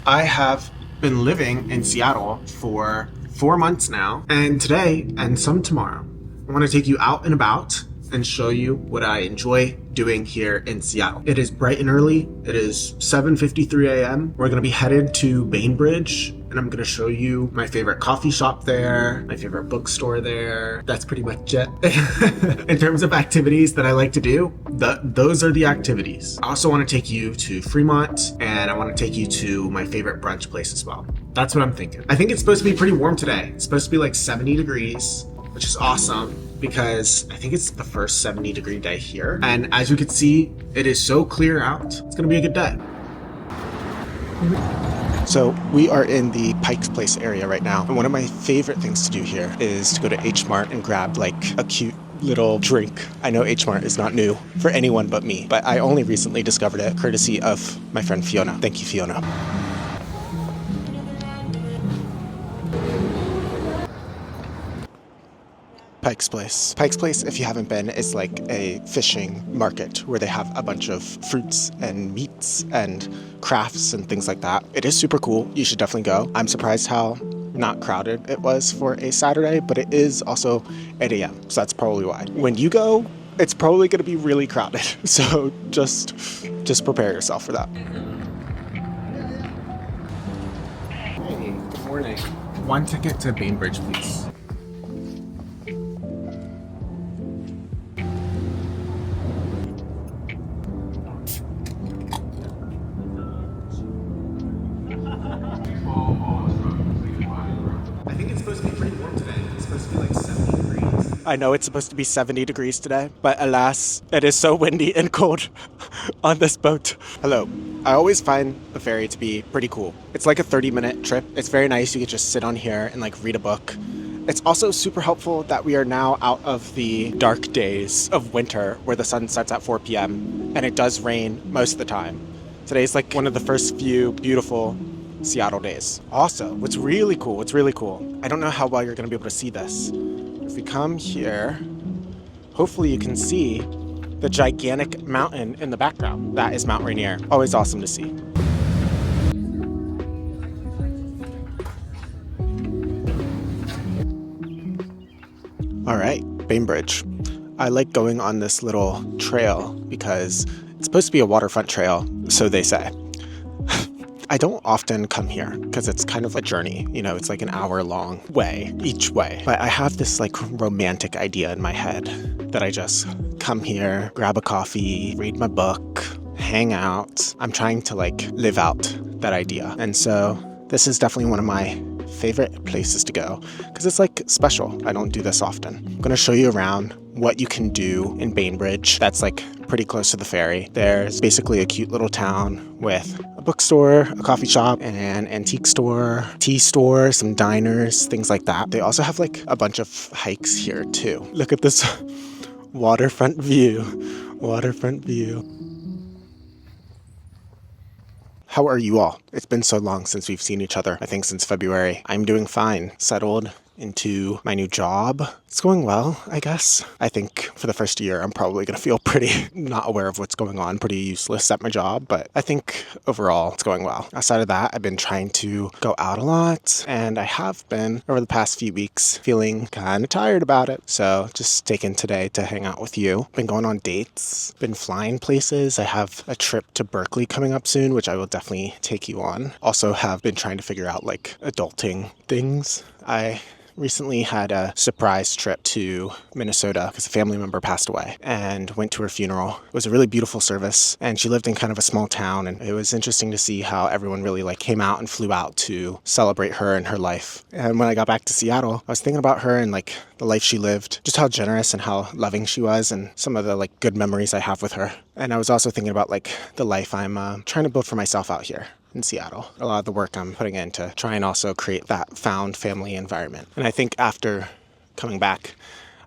I have been living in Seattle for 4 months now, and today and some tomorrow, I want to take you out and about and show you what I enjoy doing here in Seattle. It is bright and early. It is 7:53 a.m. We're going to be headed to Bainbridge, and I'm going to show you my favorite coffee shop there, my favorite bookstore there. That's pretty much it. In terms of activities that I like to do, those are the activities. I also want to take you to Fremont, and I want to take you to my favorite brunch place as well. That's what I'm thinking. I think it's supposed to be pretty warm today. It's supposed to be like 70 degrees, which is awesome because I think it's the first 70-degree day here. And as you can see, it is so clear out. It's gonna be a good day. So we are in the Pikes Place area right now. And one of my favorite things to do here is to go to hmart and grab like a cute little drink. I know hmart is not new for anyone but me, but I only recently discovered it courtesy of my friend Fiona. Thank you, Fiona. Pikes Place. Pikes Place, if you haven't been, is like a fishing market where they have a bunch of fruits and meats and crafts and things like that. It is super cool. You should definitely go. I'm surprised how not crowded it was for a Saturday, but it is also 8 a.m. So that's probably why. When you go, it's probably going to be really crowded. So just prepare yourself for that. Hey, good morning. One ticket to Bainbridge, please. I think it's supposed to be pretty warm today. It's supposed to be like 70 degrees. I know it's supposed to be 70 degrees today, but alas, it is so windy and cold on this boat. Hello. I always find the ferry to be pretty cool. It's like a 30-minute trip. It's very nice. You could just sit on here and like read a book. It's also super helpful that we are now out of the dark days of winter where the sun sets at 4 p.m. and it does rain most of the time. Today's like one of the first few beautiful Seattle days. Also, what's really cool, I don't know how well you're going to be able to see this. If we come here, hopefully you can see the gigantic mountain in the background. That is Mount Rainier. Always awesome to see. All right, Bainbridge. I like going on this little trail because it's supposed to be a waterfront trail, so they say. I don't often come here because it's kind of a journey. You know, it's like an hour-long way each way. But I have this like romantic idea in my head that I just come here, grab a coffee, read my book, hang out. I'm trying to like live out that idea. And so this is definitely one of my favorite places to go because it's like special. I don't do this often. I'm going to show you around what you can do in Bainbridge. That's like pretty close to the ferry. There's basically a cute little town with a bookstore, a coffee shop, an antique store, tea store, some diners, things like that. They also have like a bunch of hikes here too. Look at this waterfront view. How are you all? It's been so long since we've seen each other. I think since February. I'm doing fine. Settled into my new job. It's going well, I guess. I think for the first year, I'm probably going to feel pretty not aware of what's going on, pretty useless at my job, but I think overall it's going well. Outside of that, I've been trying to go out a lot, and I have been over the past few weeks feeling kind of tired about it. So just taking today to hang out with you. Been going on dates, been flying places. I have a trip to Berkeley coming up soon, which I will definitely take you on. Also have been trying to figure out like adulting things. I recently had a surprise trip to Minnesota because a family member passed away and went to her funeral. It was a really beautiful service, and she lived in kind of a small town, and it was interesting to see how everyone really like came out and flew out to celebrate her and her life. And when I got back to Seattle, I was thinking about her and like the life she lived, just how generous and how loving she was, and some of the like good memories I have with her. And I was also thinking about like the life I'm trying to build for myself out here in Seattle. A lot of the work I'm putting in to try and also create that found family environment. And I think after coming back,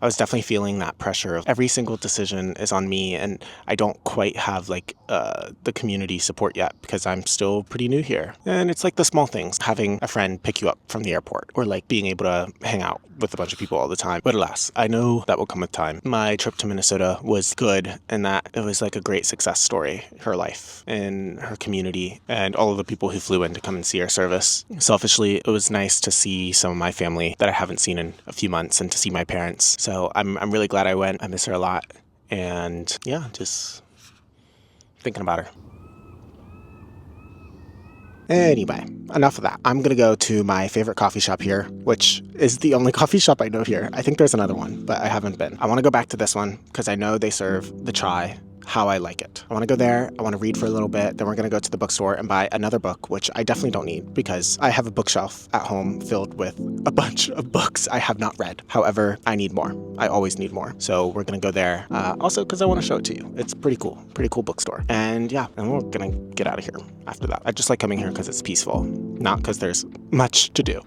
I was definitely feeling that pressure of every single decision is on me, and I don't quite have like the community support yet because I'm still pretty new here. And it's like the small things, having a friend pick you up from the airport, or like being able to hang out with a bunch of people all the time. But alas, I know that will come with time. My trip to Minnesota was good in that it was like a great success story, her life and her community and all of the people who flew in to come and see our service. Selfishly, it was nice to see some of my family that I haven't seen in a few months and to see my parents. So I'm really glad I went. I miss her a lot. And yeah, just thinking about her. Anyway, enough of that. I'm gonna go to my favorite coffee shop here, which is the only coffee shop I know here. I think there's another one, but I haven't been. I wanna go back to this one because I know they serve the chai how I like it. I wanna go there, I wanna read for a little bit, then we're gonna go to the bookstore and buy another book, which I definitely don't need because I have a bookshelf at home filled with a bunch of books I have not read. However, I need more. I always need more. So we're gonna go there. Also, because I wanna show it to you. It's pretty cool bookstore. And yeah, and we're gonna get out of here after that. I just like coming here because it's peaceful, not because there's much to do.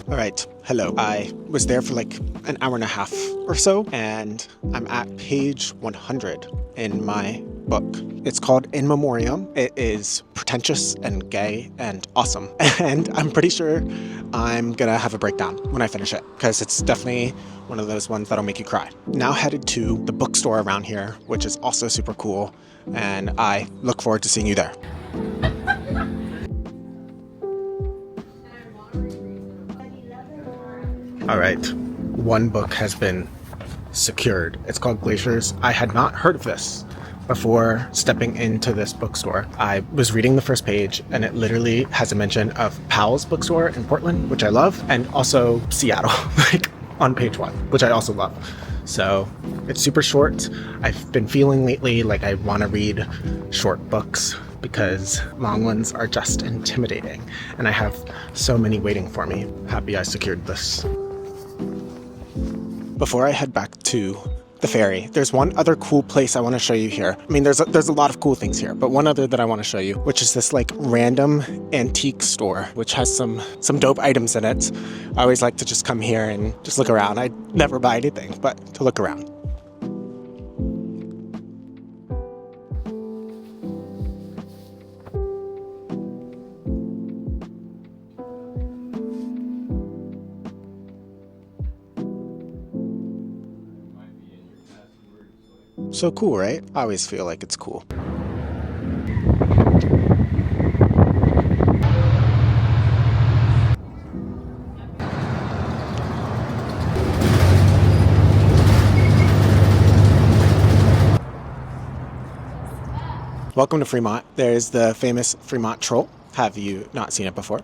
All right, hello. I was there for like an hour and a half or so, and I'm at page 100 in my book. It's called In Memoriam. It is pretentious and gay and awesome, and I'm pretty sure I'm gonna have a breakdown when I finish it, because it's definitely one of those ones that'll make you cry. Now headed to the bookstore around here, which is also super cool, and I look forward to seeing you there. All right, one book has been secured. It's called Glaciers. I had not heard of this before stepping into this bookstore. I was reading the first page and it literally has a mention of Powell's bookstore in Portland, which I love, and also Seattle, like on page 1, which I also love. So it's super short. I've been feeling lately like I want to read short books because long ones are just intimidating, and I have so many waiting for me. Happy I secured this. Before I head back to the ferry, there's one other cool place I want to show you here. I mean, there's a lot of cool things here, but one other that I want to show you, which is this like random antique store, which has some dope items in it. I always like to just come here and just look around. I never buy anything, but to look around. So cool, right? I always feel like it's cool. Welcome to Fremont. There's the famous Fremont Troll. Have you not seen it before?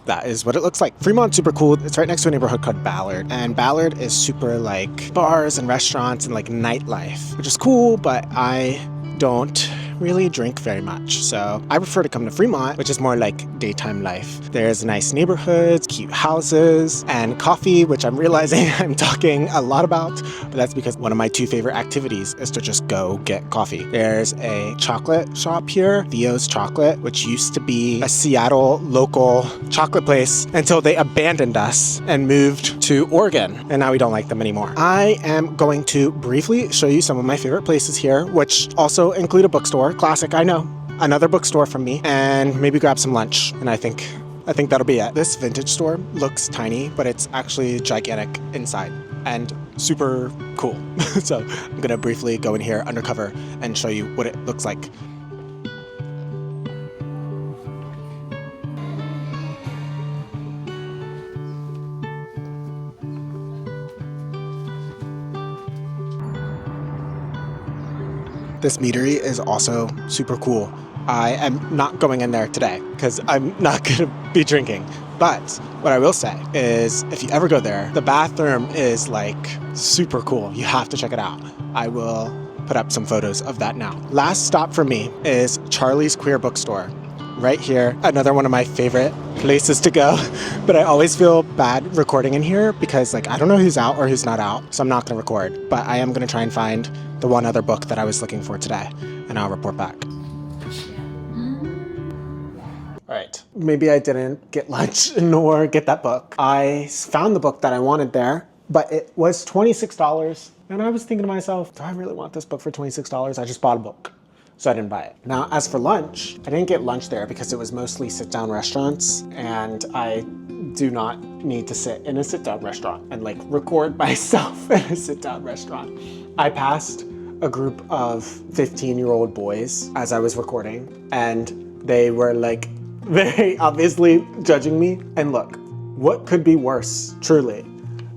That is what it looks like. Fremont's super cool. It's right next to a neighborhood called Ballard. And Ballard is super like bars and restaurants and like nightlife, which is cool, but I don't really drink very much. So I prefer to come to Fremont, which is more like daytime life. There's nice neighborhoods, cute houses, and coffee, which I'm realizing I'm talking a lot about, but that's because one of my 2 favorite activities is to just go get coffee. There's a chocolate shop here, Theo's Chocolate, which used to be a Seattle local chocolate place until they abandoned us and moved to Oregon, and now we don't like them anymore. I am going to briefly show you some of my favorite places here, which also include a bookstore. Classic, I know. Another bookstore from me, and maybe grab some lunch, and I think that'll be it. This vintage store looks tiny, but it's actually gigantic inside and super cool. So I'm gonna briefly go in here undercover and show you what it looks like. This Meadery is also super cool. I am not going in there today because I'm not going to be drinking. But what I will say is if you ever go there, the bathroom is like super cool. You have to check it out. I will put up some photos of that now. Last stop for me is Charlie's Queer Bookstore. Right here, another one of my favorite places to go, but I always feel bad recording in here because like I don't know who's out or who's not out, so I'm not gonna record, but I am gonna try and find the one other book that I was looking for today, and I'll report back. All right, maybe I didn't get lunch nor get that book. I found the book that I wanted there, but it was $26. And I was thinking to myself, do I really want this book for $26? I just bought a book, so I didn't buy it. Now, as for lunch, I didn't get lunch there because it was mostly sit-down restaurants, and I do not need to sit in a sit-down restaurant and like record myself in a sit-down restaurant. I passed a group of 15-year-old boys as I was recording, and they were like very obviously judging me. And look, what could be worse, truly,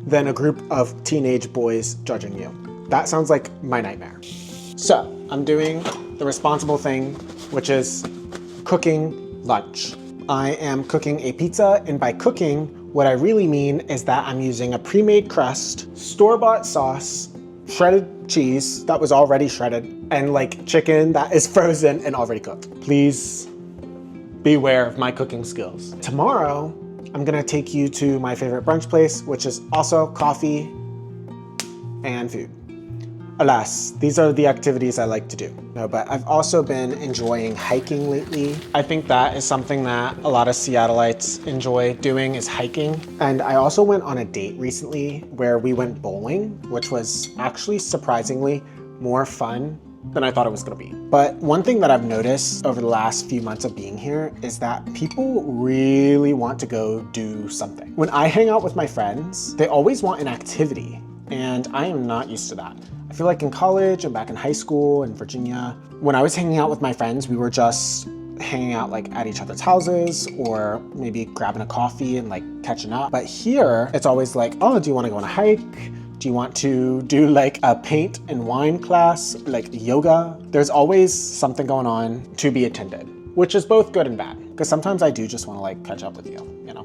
than a group of teenage boys judging you? That sounds like my nightmare. So I'm doing the responsible thing, which is cooking lunch. I am cooking a pizza, and by cooking, what I really mean is that I'm using a pre-made crust, store-bought sauce, shredded cheese that was already shredded, and like chicken that is frozen and already cooked. Please beware of my cooking skills. Tomorrow, I'm gonna take you to my favorite brunch place, which is also coffee and food. Alas, these are the activities I like to do. No, but I've also been enjoying hiking lately. I think that is something that a lot of Seattleites enjoy doing, is hiking. And I also went on a date recently where we went bowling, which was actually surprisingly more fun than I thought it was gonna be. But one thing that I've noticed over the last few months of being here is that people really want to go do something. When I hang out with my friends, they always want an activity, and I am not used to that. I feel like in college and back in high school in Virginia, when I was hanging out with my friends, we were just hanging out like at each other's houses or maybe grabbing a coffee and like catching up. But here, it's always like, oh, do you want to go on a hike? Do you want to do like a paint and wine class, like yoga? There's always something going on to be attended, which is both good and bad. Because sometimes I do just want to like catch up with you, you know?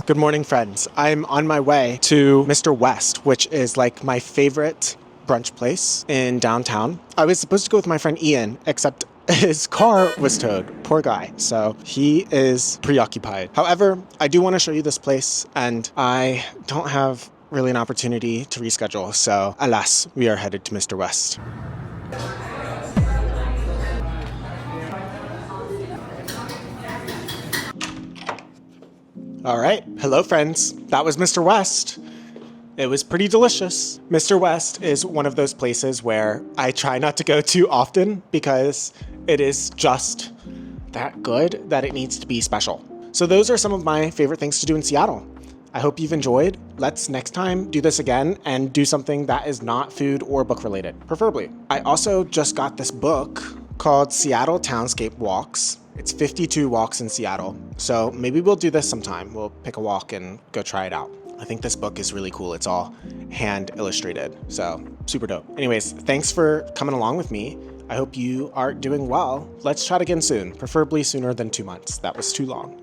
Good morning, friends. I'm on my way to Mr. West, which is like my favorite brunch place in downtown. I was supposed to go with my friend Ian, except his car was towed. Poor guy. So he is preoccupied. However, I do want to show you this place, and I don't have really an opportunity to reschedule. So alas, we are headed to Mr. West. All right. Hello, friends. That was Mr. West. It was pretty delicious. Mr. West is one of those places where I try not to go too often because it is just that good that it needs to be special. So those are some of my favorite things to do in Seattle. I hope you've enjoyed. Let's next time do this again and do something that is not food or book related, preferably. I also just got this book called Seattle Townscape Walks. It's 52 walks in Seattle. So maybe we'll do this sometime. We'll pick a walk and go try it out. I think this book is really cool. It's all hand illustrated, so super dope. Anyways, thanks for coming along with me. I hope you are doing well. Let's chat again soon, preferably sooner than 2 months. That was too long.